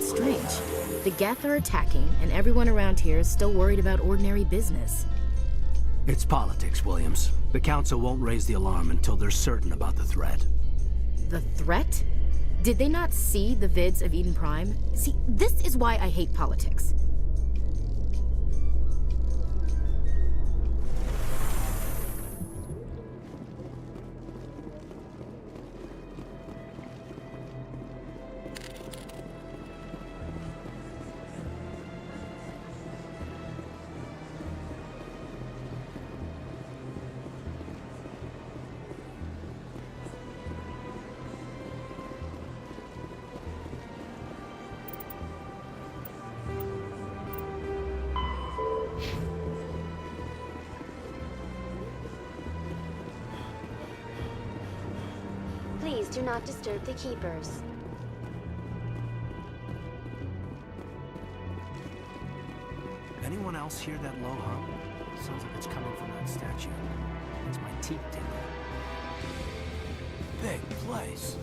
strange. The Geth are attacking, and everyone around here is still worried about ordinary business. It's politics, Williams. The Council won't raise the alarm until they're certain about the threat. The threat? Did they not see the vids of Eden Prime? See, this is why I hate politics. Please do not disturb the keepers. Anyone else hear that low hum? Sounds like it's coming from that statue. Makes my teeth tingle. Big place.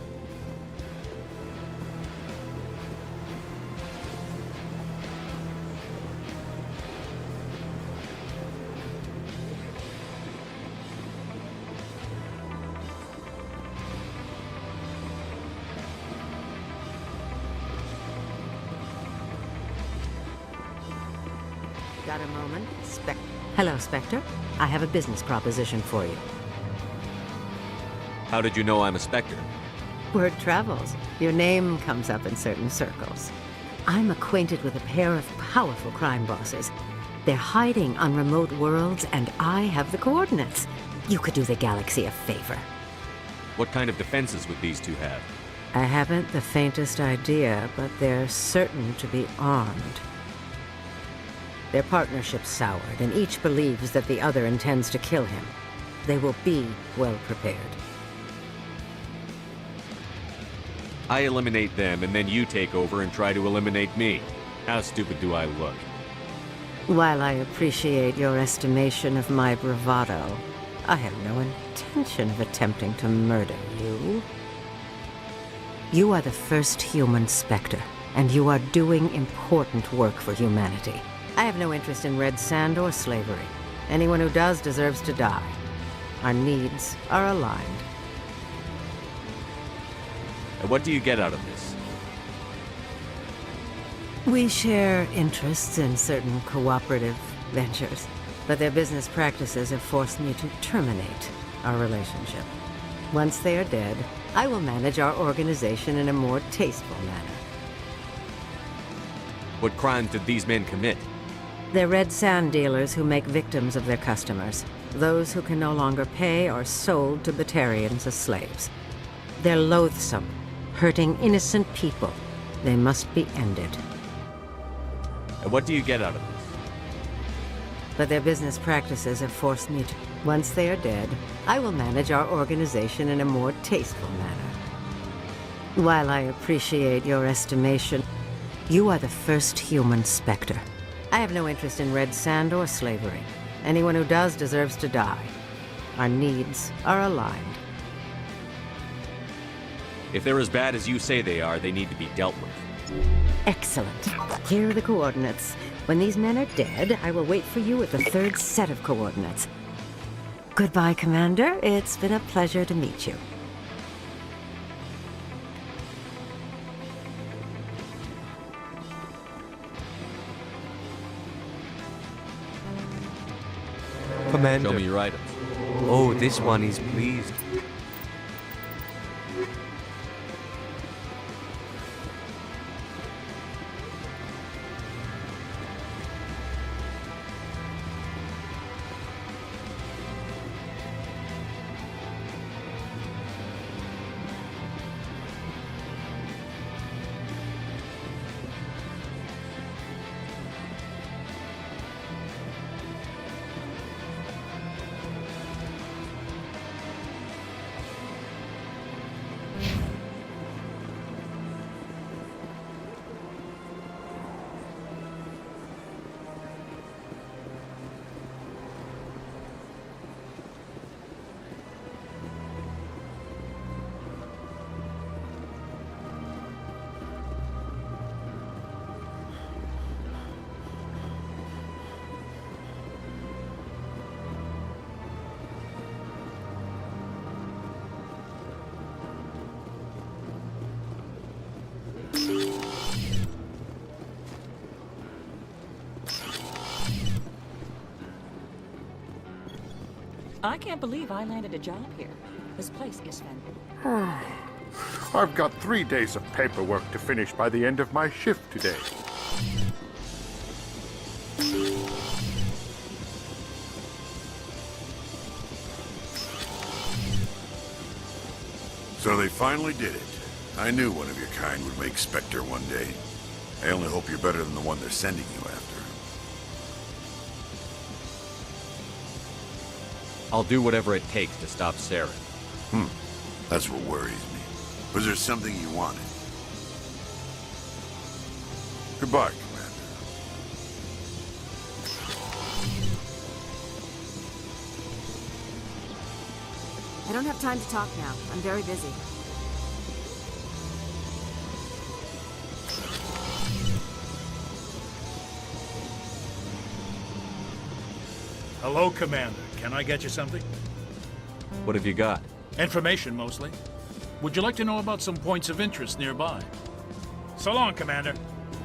Got a moment? Hello, Spectre. I have a business proposition for you. How did you know I'm a Spectre? Word travels. Your name comes up in certain circles. I'm acquainted with a pair of powerful crime bosses. They're hiding on remote worlds, and I have the coordinates. You could do the galaxy a favor. What kind of defenses would these two have? I haven't the faintest idea, but they're certain to be armed. Their partnership's soured, and each believes that the other intends to kill him. They will be well prepared. I eliminate them, and then you take over and try to eliminate me. How stupid do I look? While I appreciate your estimation of my bravado, I have no intention of attempting to murder you. You are the first human Spectre, and you are doing important work for humanity. I have no interest in red sand or slavery. Anyone who does deserves to die. Our needs are aligned. And what do you get out of this? We share interests in certain cooperative ventures, but their business practices have forced me to terminate our relationship. Once they are dead, I will manage our organization in a more tasteful manner. What crimes did these men commit? They're red sand dealers who make victims of their customers. Those who can no longer pay are sold to Batarians as slaves. They're loathsome, hurting innocent people. They must be ended. And what do you get out of this? But their business practices have forced me to... Once they are dead, I will manage our organization in a more tasteful manner. While I appreciate your estimation, you are the first human Spectre. I have no interest in red sand or slavery. Anyone who does deserves to die. Our needs are aligned. If they're as bad as you say they are, they need to be dealt with. Excellent. Here are the coordinates. When these men are dead, I will wait for you at the third set of coordinates. Goodbye, Commander. It's been a pleasure to meet you. Commander. Show me your items. Oh, this one is pleased. I can't believe I landed a job here. This place is fantastic. I've got 3 days of paperwork to finish by the end of my shift today. So they finally did it. I knew one of your kind would make Spectre one day. I only hope you're better than the one they're sending you after. I'll do whatever it takes to stop Saren. That's what worries me. Was there something you wanted? Goodbye, Commander. I don't have time to talk now. I'm very busy. Hello, Commander. Can I get you something? What have you got? Information, mostly. Would you like to know about some points of interest nearby? So long, Commander.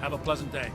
Have a pleasant day.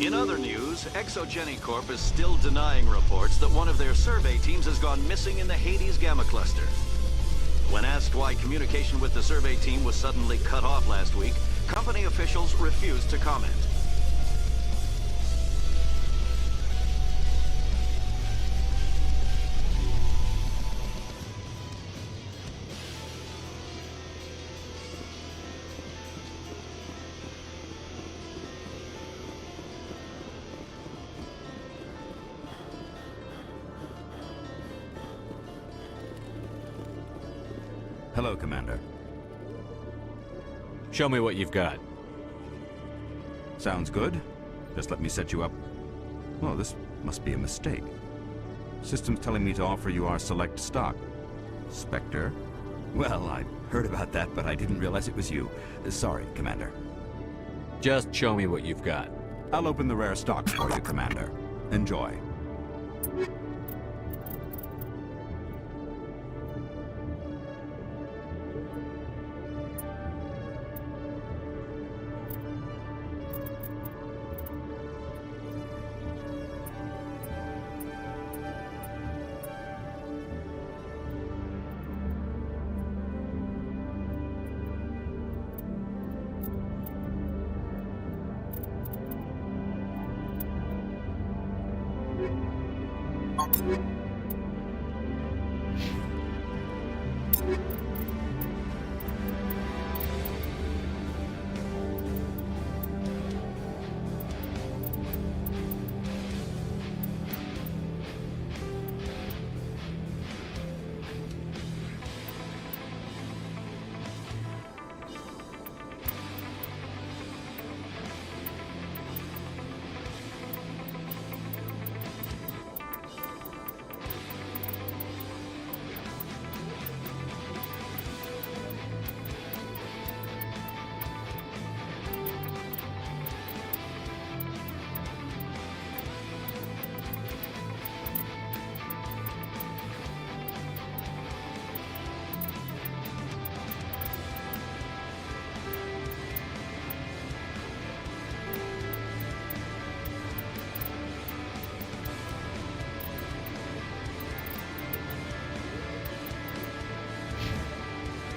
In other news, Exogeny Corp is still denying reports that one of their survey teams has gone missing in the Hades Gamma Cluster. When asked why communication with the survey team was suddenly cut off last week, company officials refused to comment. Hello, Commander. Show me what you've got. Sounds good. Just let me set you up. Oh, this must be a mistake. System's telling me to offer you our select stock. Spectre? Well, I heard about that, but I didn't realize it was you. Sorry, Commander. Just show me what you've got. I'll open the rare stocks for you, Commander. Enjoy.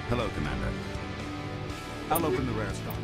Hello, Commander. I'll open the rare stock.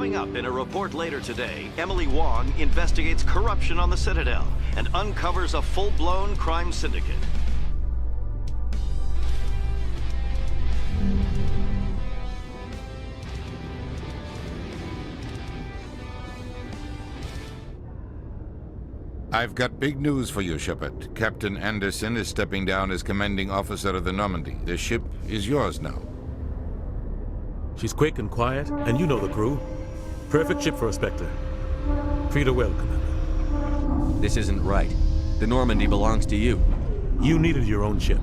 Coming up in a report later today, Emily Wong investigates corruption on the Citadel and uncovers a full-blown crime syndicate. I've got big news for you, Shepard. Captain Anderson is stepping down as commanding officer of the Normandy. The ship is yours now. She's quick and quiet, and you know the crew. Perfect ship for a Spectre. Treat her well, Commander. This isn't right. The Normandy belongs to you. You needed your own ship.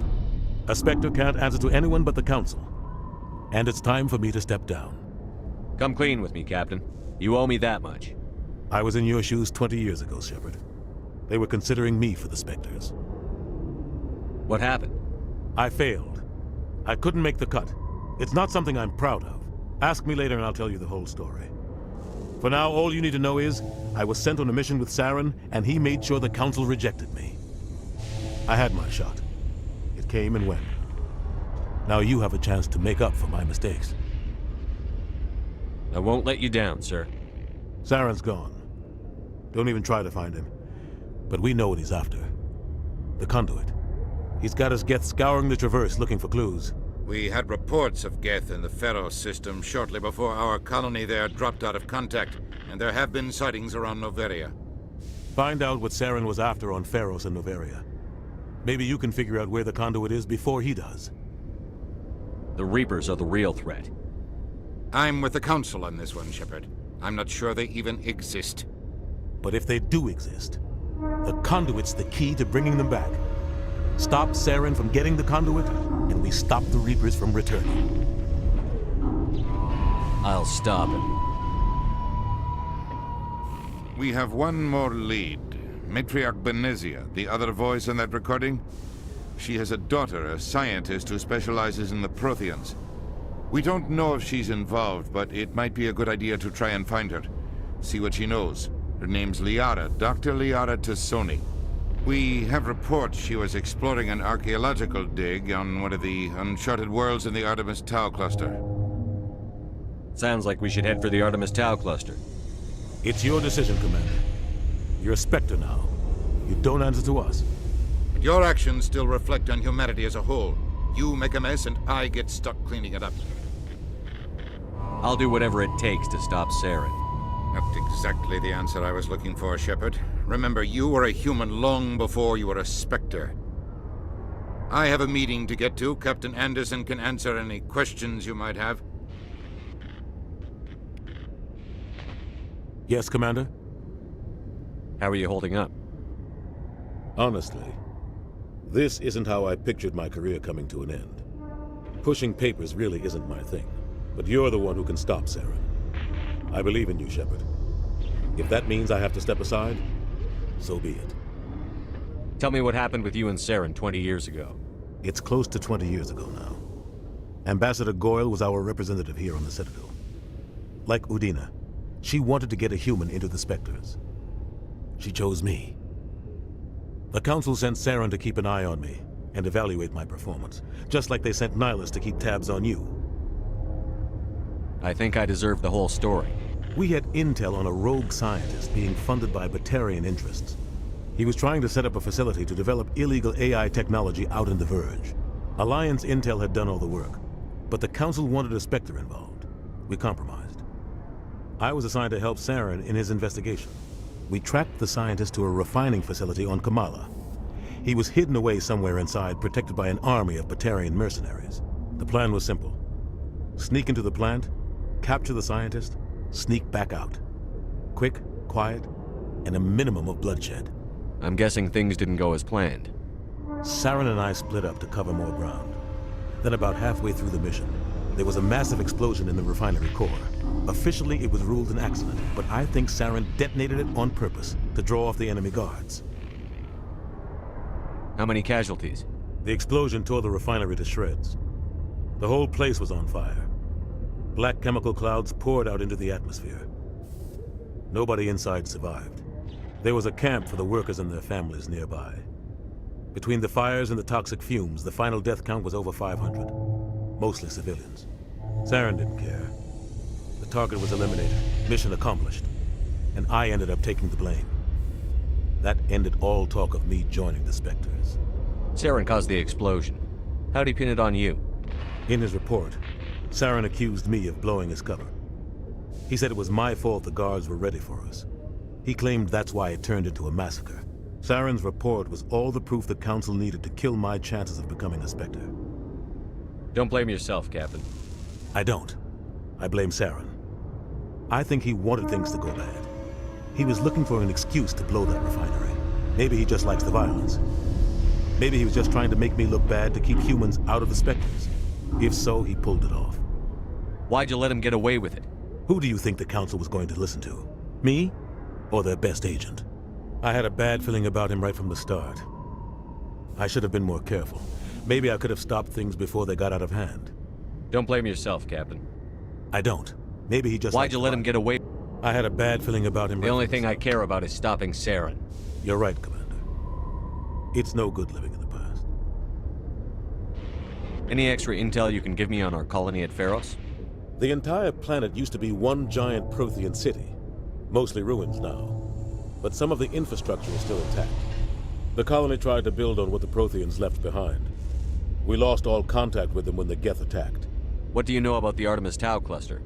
A Spectre can't answer to anyone but the Council. And it's time for me to step down. Come clean with me, Captain. You owe me that much. I was in your shoes 20 years ago, Shepard. They were considering me for the Spectres. What happened? I failed. I couldn't make the cut. It's not something I'm proud of. Ask me later and I'll tell you the whole story. For now, all you need to know is, I was sent on a mission with Saren, and he made sure the Council rejected me. I had my shot. It came and went. Now you have a chance to make up for my mistakes. I won't let you down, sir. Saren's gone. Don't even try to find him. But we know what he's after. The Conduit. He's got his Geth scouring the Traverse looking for clues. We had reports of Geth in the Pharos system shortly before our colony there dropped out of contact, and there have been sightings around Noveria. Find out what Saren was after on Pharos and Noveria. Maybe you can figure out where the Conduit is before he does. The Reapers are the real threat. I'm with the Council on this one, Shepard. I'm not sure they even exist. But if they do exist, the Conduit's the key to bringing them back. Stop Saren from getting the Conduit, and we stop the Reapers from returning. I'll stop him. We have one more lead. Matriarch Benezia, the other voice in that recording. She has a daughter, a scientist who specializes in the Protheans. We don't know if she's involved, but it might be a good idea to try and find her. See what she knows. Her name's Liara, Dr. Liara Tassoni. We have reports she was exploring an archaeological dig on one of the uncharted worlds in the Artemis Tau cluster. Sounds like we should head for the Artemis Tau cluster. It's your decision, Commander. You're a Spectre now. You don't answer to us. But your actions still reflect on humanity as a whole. You make a mess and I get stuck cleaning it up. I'll do whatever it takes to stop Saren. Not exactly the answer I was looking for, Shepard. Remember, you were a human long before you were a Spectre. I have a meeting to get to. Captain Anderson can answer any questions you might have. Yes, Commander? How are you holding up? Honestly, this isn't how I pictured my career coming to an end. Pushing papers really isn't my thing, but you're the one who can stop Saren. I believe in you, Shepard. If that means I have to step aside, so be it. Tell me what happened with you and Saren 20 years ago. It's close to 20 years ago now. Ambassador Goyle was our representative here on the Citadel. Like Udina, she wanted to get a human into the Spectres. She chose me. The Council sent Saren to keep an eye on me and evaluate my performance, just like they sent Nihilus to keep tabs on you. I think I deserve the whole story. We had intel on a rogue scientist being funded by Batarian interests. He was trying to set up a facility to develop illegal AI technology out in the Verge. Alliance intel had done all the work, but the Council wanted a Spectre involved. We compromised. I was assigned to help Saren in his investigation. We tracked the scientist to a refining facility on Kamala. He was hidden away somewhere inside, protected by an army of Batarian mercenaries. The plan was simple. Sneak into the plant, capture the scientist, sneak back out. Quick, quiet, and a minimum of bloodshed. I'm guessing things didn't go as planned. Saren and I split up to cover more ground. Then about halfway through the mission, there was a massive explosion in the refinery core. Officially, it was ruled an accident, but I think Saren detonated it on purpose to draw off the enemy guards. How many casualties? The explosion tore the refinery to shreds. The whole place was on fire. Black chemical clouds poured out into the atmosphere. Nobody inside survived. There was a camp for the workers and their families nearby. Between the fires and the toxic fumes, the final death count was over 500. Mostly civilians. Saren didn't care. The target was eliminated. Mission accomplished. And I ended up taking the blame. That ended all talk of me joining the Spectres. Saren caused the explosion. How'd he pin it on you? In his report, Saren accused me of blowing his cover. He said it was my fault the guards were ready for us. He claimed that's why it turned into a massacre. Saren's report was all the proof the Council needed to kill my chances of becoming a Spectre. Don't blame yourself, Captain. I don't. I blame Saren. I think he wanted things to go bad. He was looking for an excuse to blow that refinery. Maybe he just likes the violence. Maybe he was just trying to make me look bad to keep humans out of the Spectres. If so, he pulled it off. Why'd you let him get away with it? Who do you think the Council was going to listen to? Me? Or their best agent? I had a bad feeling about him right from the start. I should have been more careful. Maybe I could have stopped things before they got out of hand. Don't blame yourself, Captain. I don't. Maybe he just... Why'd you let him get away? I had a bad feeling about him. The only thing I care about is stopping Saren. You're right, Commander. It's no good living in the past. Any extra intel you can give me on our colony at Pharos? The entire planet used to be one giant Prothean city. Mostly ruins now. But some of the infrastructure is still intact. The colony tried to build on what the Protheans left behind. We lost all contact with them when the Geth attacked. What do you know about the Artemis Tau cluster?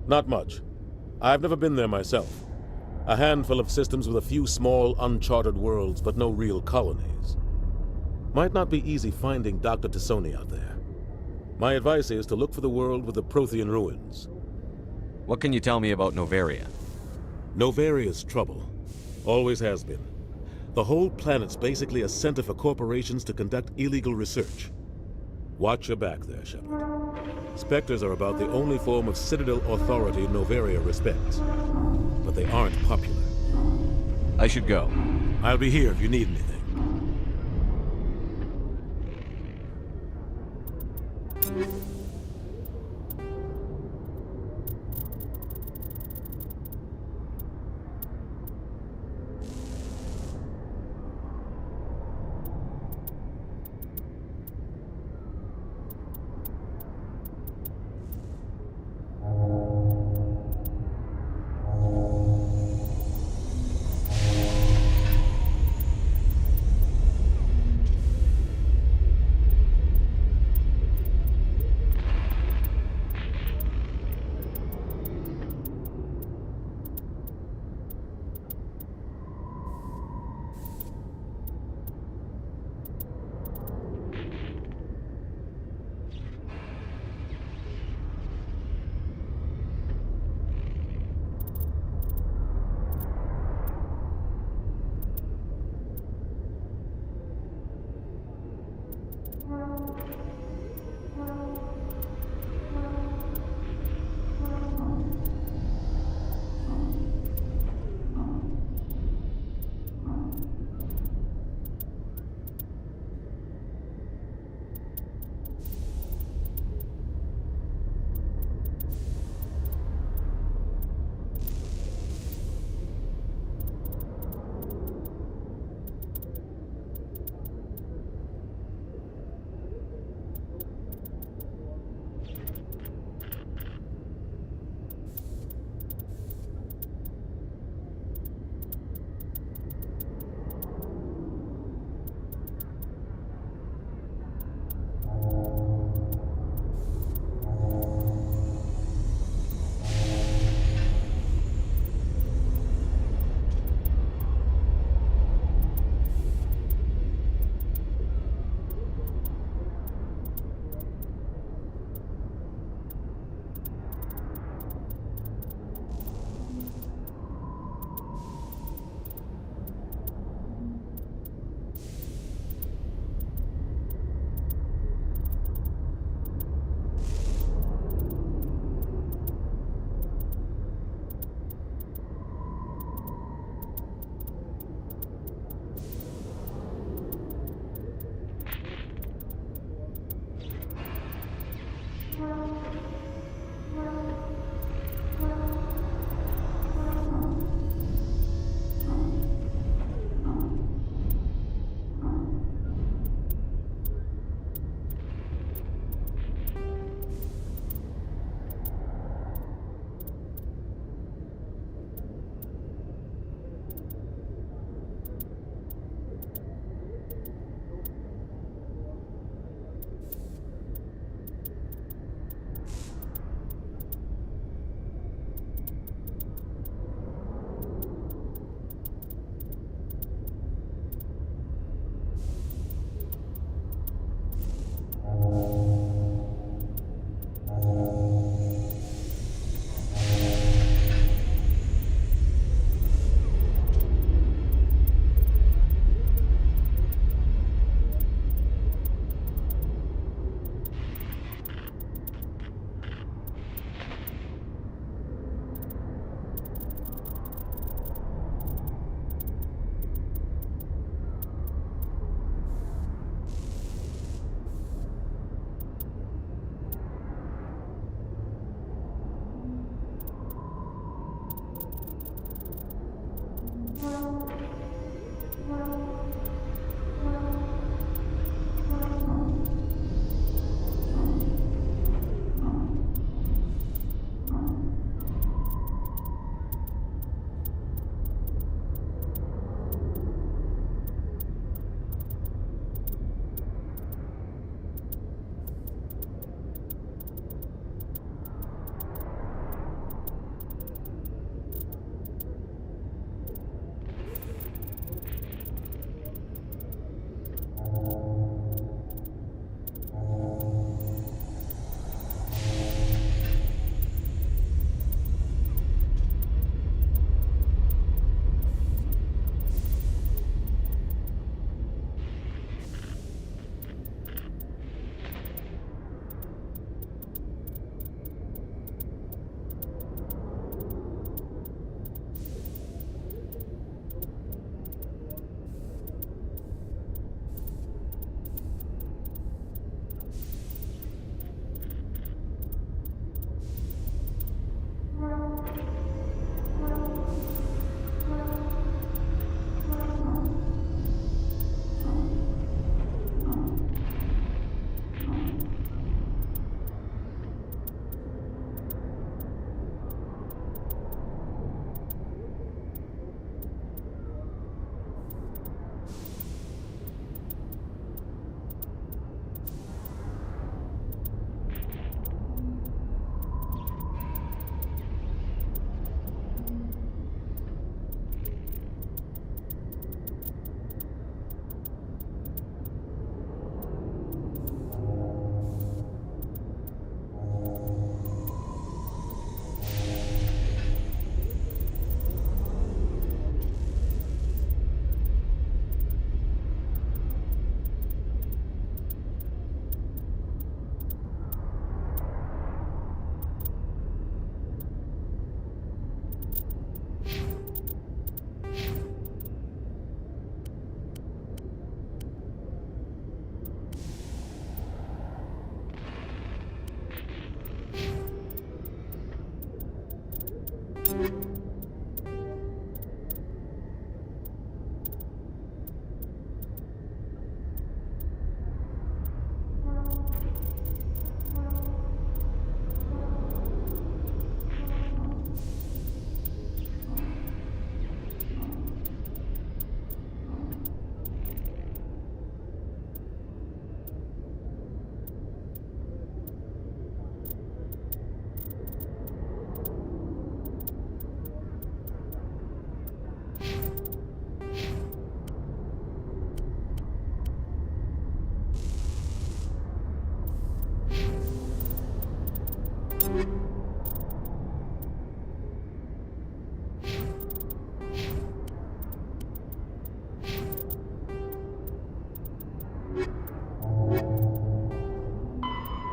Not much. I've never been there myself. A handful of systems with a few small, uncharted worlds, but no real colonies. Might not be easy finding Dr. T'Soni out there. My advice is to look for the world with the Prothean ruins. What can you tell me about Noveria? Novaria's trouble. Always has been. The whole planet's basically a center for corporations to conduct illegal research. Watch your back there, Shepard. Spectres are about the only form of Citadel authority Noveria respects. But they aren't popular. I should go. I'll be here if you need anything.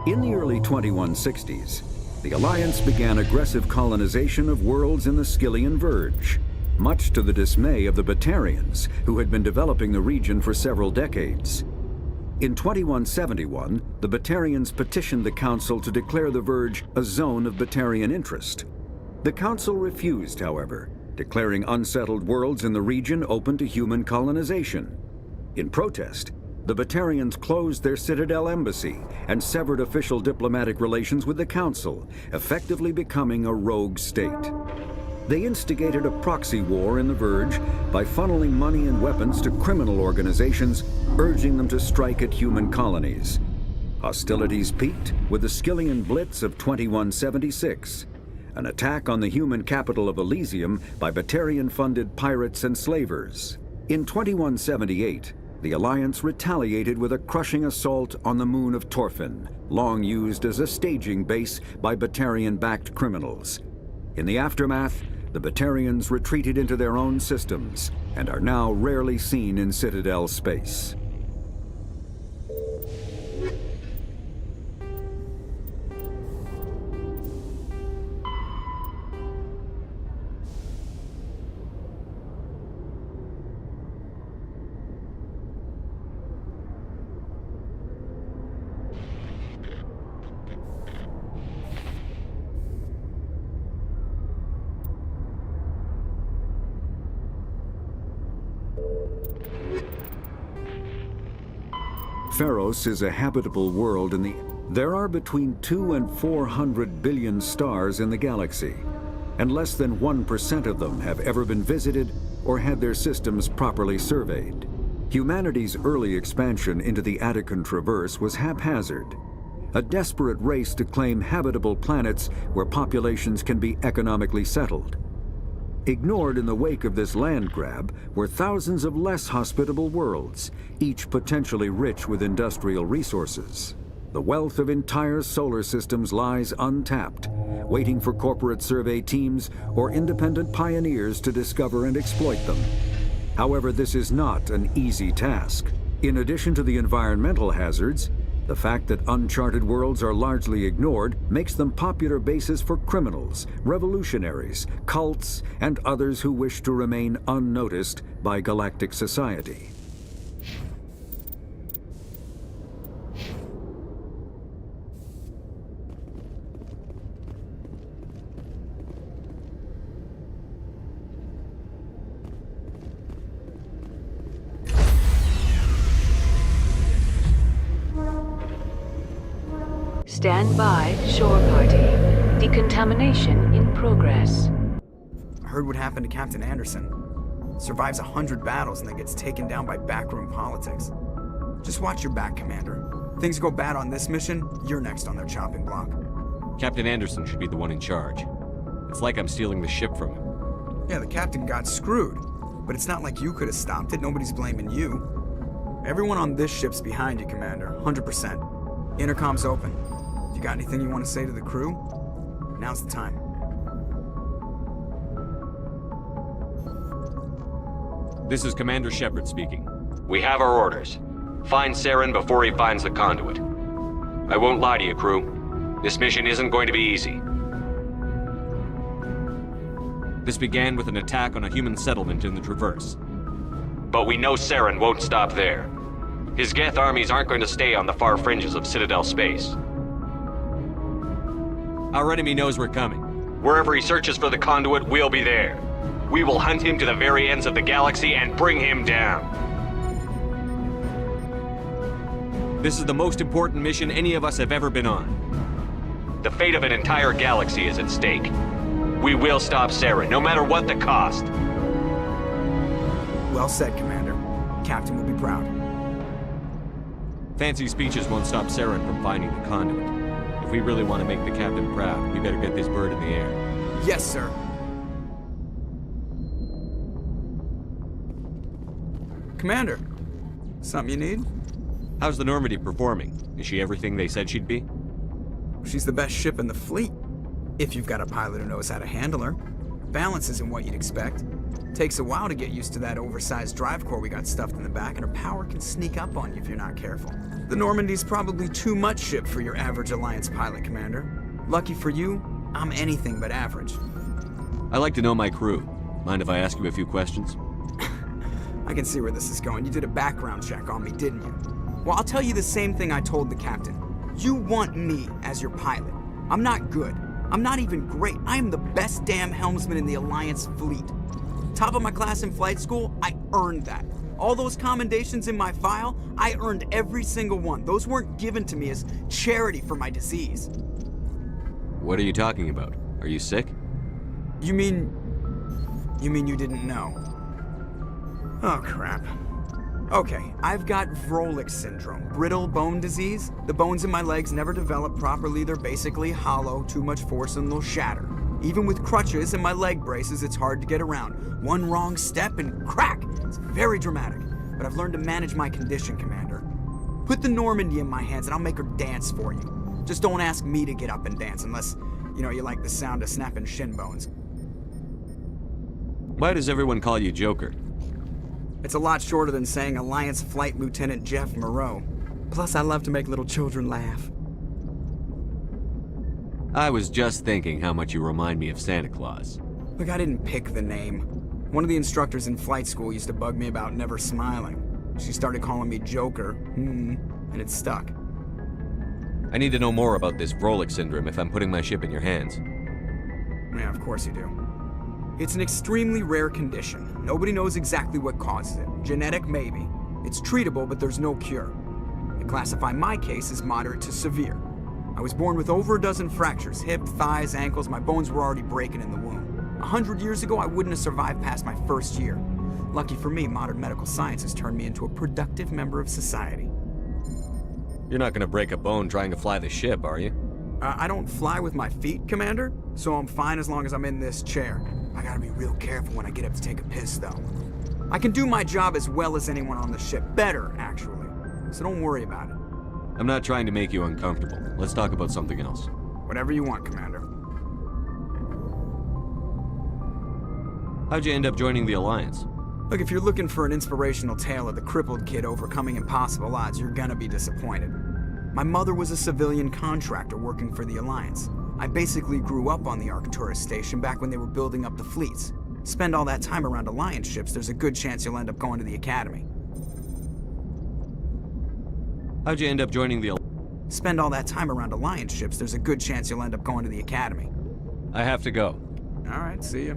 In the early 2160s, the Alliance began aggressive colonization of worlds in the Skyllian Verge, much to the dismay of the Batarians, who had been developing the region for several decades. In 2171, the Batarians petitioned the Council to declare the Verge a zone of Batarian interest. The Council refused, however, declaring unsettled worlds in the region open to human colonization. In protest, the Batarians closed their Citadel embassy and severed official diplomatic relations with the Council, effectively becoming a rogue state. They instigated a proxy war in the Verge by funneling money and weapons to criminal organizations, urging them to strike at human colonies. Hostilities peaked with the Skyllian Blitz of 2176, an attack on the human capital of Elysium by Batarian-funded pirates and slavers. In 2178, the Alliance retaliated with a crushing assault on the moon of Torfin, long used as a staging base by Batarian-backed criminals. In the aftermath, the Batarians retreated into their own systems and are now rarely seen in Citadel space. Pharos is a habitable world in the... There are between 200 and 400 billion stars in the galaxy, and less than 1% of them have ever been visited or had their systems properly surveyed. Humanity's early expansion into the Attican Traverse was haphazard, a desperate race to claim habitable planets where populations can be economically settled. Ignored in the wake of this land grab were thousands of less hospitable worlds, each potentially rich with industrial resources. The wealth of entire solar systems lies untapped, waiting for corporate survey teams or independent pioneers to discover and exploit them. However, this is not an easy task. In addition to the environmental hazards, the fact that uncharted worlds are largely ignored makes them popular bases for criminals, revolutionaries, cults, and others who wish to remain unnoticed by galactic society. Stand by, shore party. Decontamination in progress. I heard what happened to Captain Anderson. Survives 100 battles and then gets taken down by backroom politics. Just watch your back, Commander. Things go bad on this mission, you're next on their chopping block. Captain Anderson should be the one in charge. It's like I'm stealing the ship from him. Yeah, the captain got screwed. But it's not like you could have stopped it. Nobody's blaming you. Everyone on this ship's behind you, Commander. 100%. Intercom's open. If you got anything you want to say to the crew, now's the time. This is Commander Shepard speaking. We have our orders. Find Saren before he finds the conduit. I won't lie to you, crew. This mission isn't going to be easy. This began with an attack on a human settlement in the Traverse. But we know Saren won't stop there. His Geth armies aren't going to stay on the far fringes of Citadel space. Our enemy knows we're coming. Wherever he searches for the conduit, we'll be there. We will hunt him to the very ends of the galaxy and bring him down. This is the most important mission any of us have ever been on. The fate of an entire galaxy is at stake. We will stop Saren, no matter what the cost. Well said, Commander. Captain will be proud. Fancy speeches won't stop Saren from finding the conduit. If we really want to make the captain proud, we better get this bird in the air. Yes, sir. Commander, something you need? How's the Normandy performing? Is she everything they said she'd be? She's the best ship in the fleet. If you've got a pilot who knows how to handle her. Balance isn't what you'd expect. Takes a while to get used to that oversized drive core we got stuffed in the back, and her power can sneak up on you if you're not careful. The Normandy's probably too much ship for your average Alliance pilot, Commander. Lucky for you, I'm anything but average. I like to know my crew. Mind if I ask you a few questions? I can see where this is going. You did a background check on me, didn't you? Well, I'll tell you the same thing I told the captain. You want me as your pilot. I'm not good. I'm not even great. I am the best damn helmsman in the Alliance fleet. Top of my class in flight school, I earned that. All those commendations in my file, I earned every single one. Those weren't given to me as charity for my disease. What are you talking about? Are you sick? You mean you didn't know? Oh, crap. Okay, I've got Vrolik syndrome, brittle bone disease. The bones in my legs never develop properly. They're basically hollow, too much force and they'll shatter. Even with crutches and my leg braces, it's hard to get around. One wrong step and crack! It's very dramatic. But I've learned to manage my condition, Commander. Put the Normandy in my hands and I'll make her dance for you. Just don't ask me to get up and dance unless, you like the sound of snapping shin bones. Why does everyone call you Joker? It's a lot shorter than saying Alliance Flight Lieutenant Jeff Moreau. Plus, I love to make little children laugh. I was just thinking how much you remind me of Santa Claus. Look, I didn't pick the name. One of the instructors in flight school used to bug me about never smiling. She started calling me Joker, and it stuck. I need to know more about this Vrolik syndrome if I'm putting my ship in your hands. Yeah, of course you do. It's an extremely rare condition. Nobody knows exactly what causes it. Genetic, maybe. It's treatable, but there's no cure. They classify my case as moderate to severe. I was born with over a dozen fractures, hip, thighs, ankles. My bones were already breaking in the womb. 100 years ago, I wouldn't have survived past my first year. Lucky for me, modern medical science has turned me into a productive member of society. You're not gonna break a bone trying to fly the ship, are you? I don't fly with my feet, Commander, so I'm fine as long as I'm in this chair. I gotta be real careful when I get up to take a piss, though. I can do my job as well as anyone on the ship. Better, actually. So don't worry about it. I'm not trying to make you uncomfortable. Let's talk about something else. Whatever you want, Commander. How'd you end up joining the Alliance? Look, if you're looking for an inspirational tale of the crippled kid overcoming impossible odds, you're gonna be disappointed. My mother was a civilian contractor working for the Alliance. I basically grew up on the Arcturus station back when they were building up the fleets. Spend all that time around Alliance ships, there's a good chance you'll end up going to the Academy. How'd you end up joining the Spend all that time around Alliance ships, there's a good chance you'll end up going to the Academy. I have to go. Alright, see ya.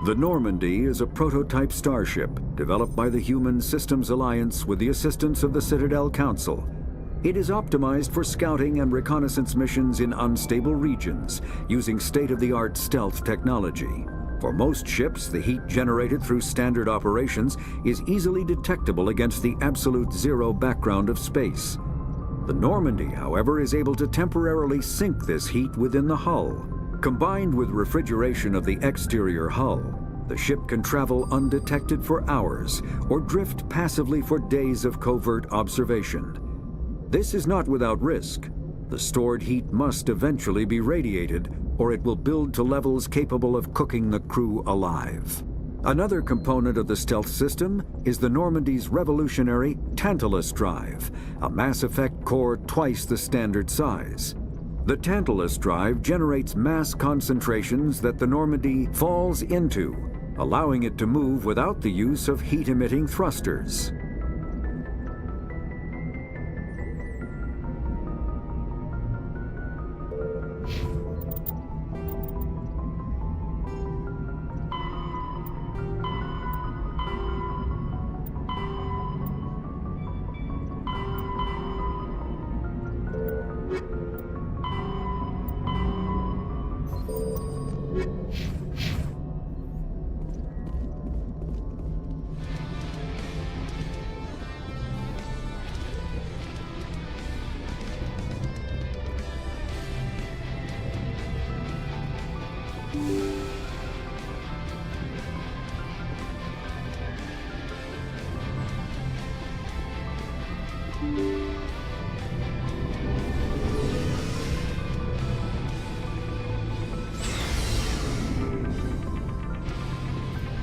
The Normandy is a prototype starship developed by the Human Systems Alliance with the assistance of the Citadel Council. It is optimized for scouting and reconnaissance missions in unstable regions using state-of-the-art stealth technology. For most ships, the heat generated through standard operations is easily detectable against the absolute zero background of space. The Normandy, however, is able to temporarily sink this heat within the hull. Combined with refrigeration of the exterior hull, the ship can travel undetected for hours or drift passively for days of covert observation. This is not without risk. The stored heat must eventually be radiated, or it will build to levels capable of cooking the crew alive. Another component of the stealth system is the Normandy's revolutionary Tantalus drive, a Mass Effect core twice the standard size. The Tantalus drive generates mass concentrations that the Normandy falls into, allowing it to move without the use of heat-emitting thrusters.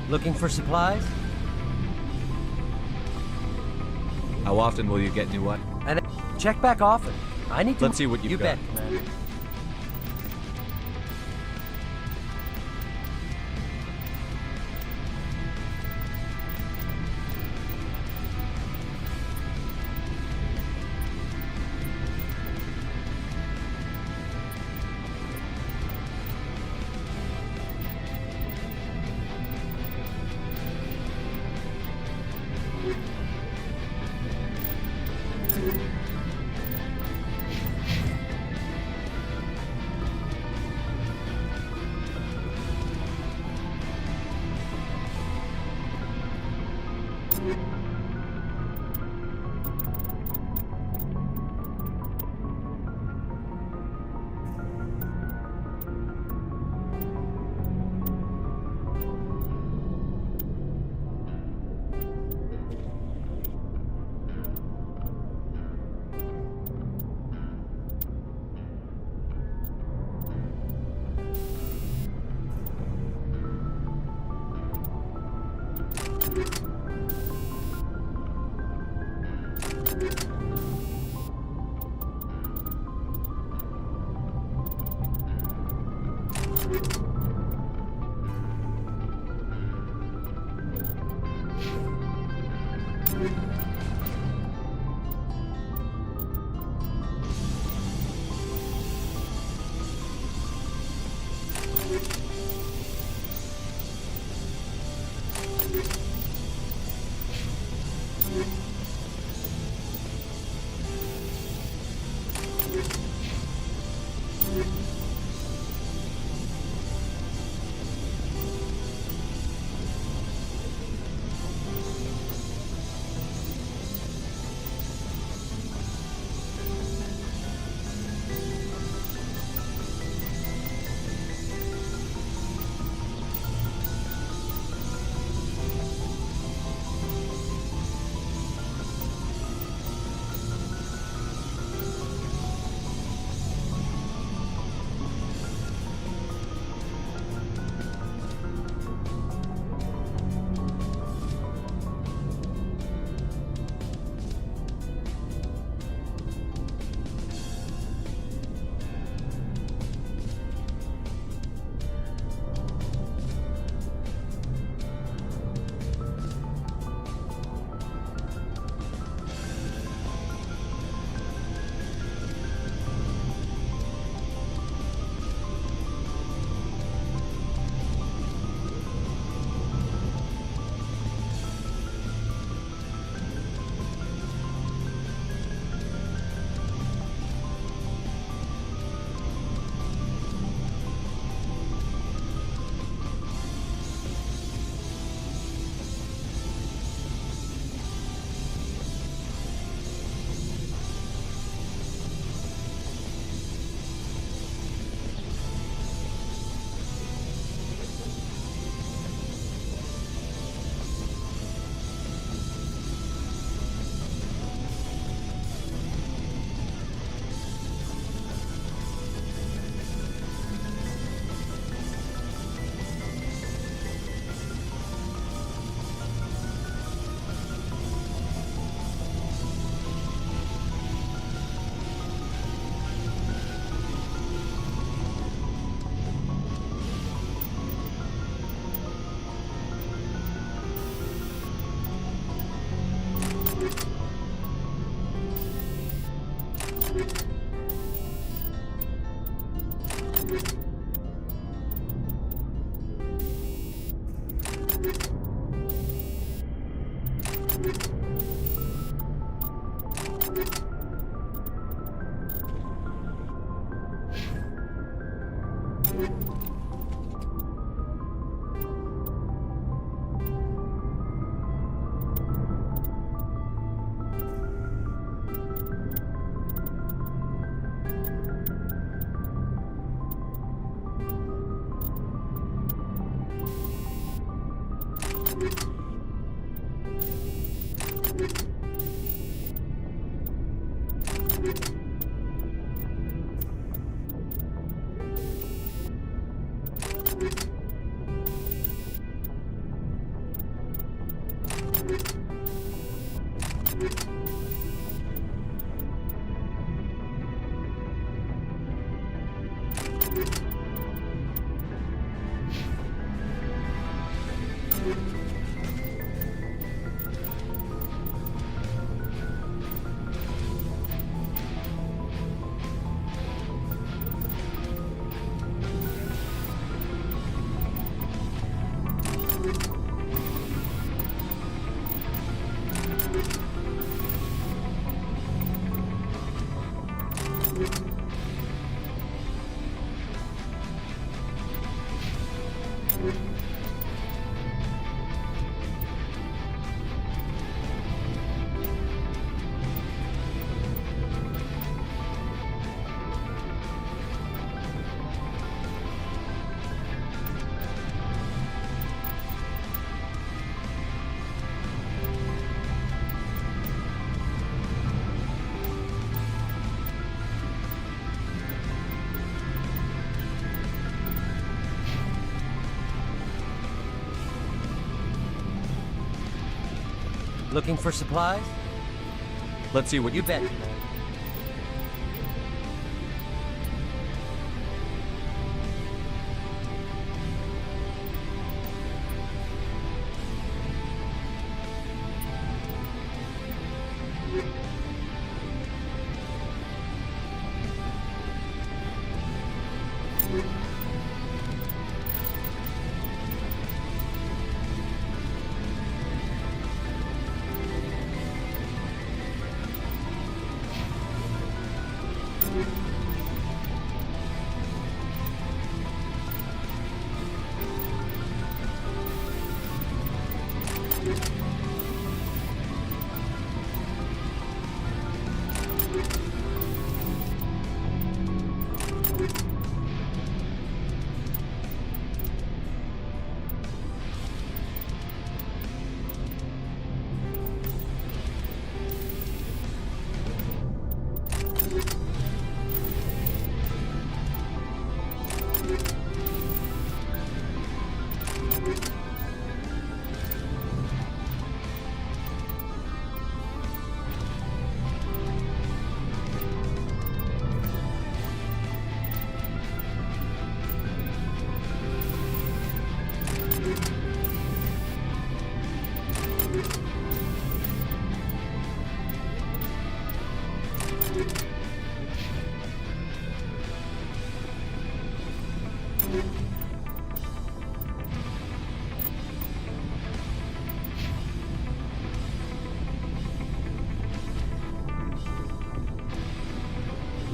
Looking for supplies? How often will you get new what? And check back often. I need to. Let's see what you've got. You bet, Commander. Looking for supplies? Let's see what you bet.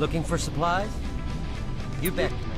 Looking for supplies? You bet, Commander.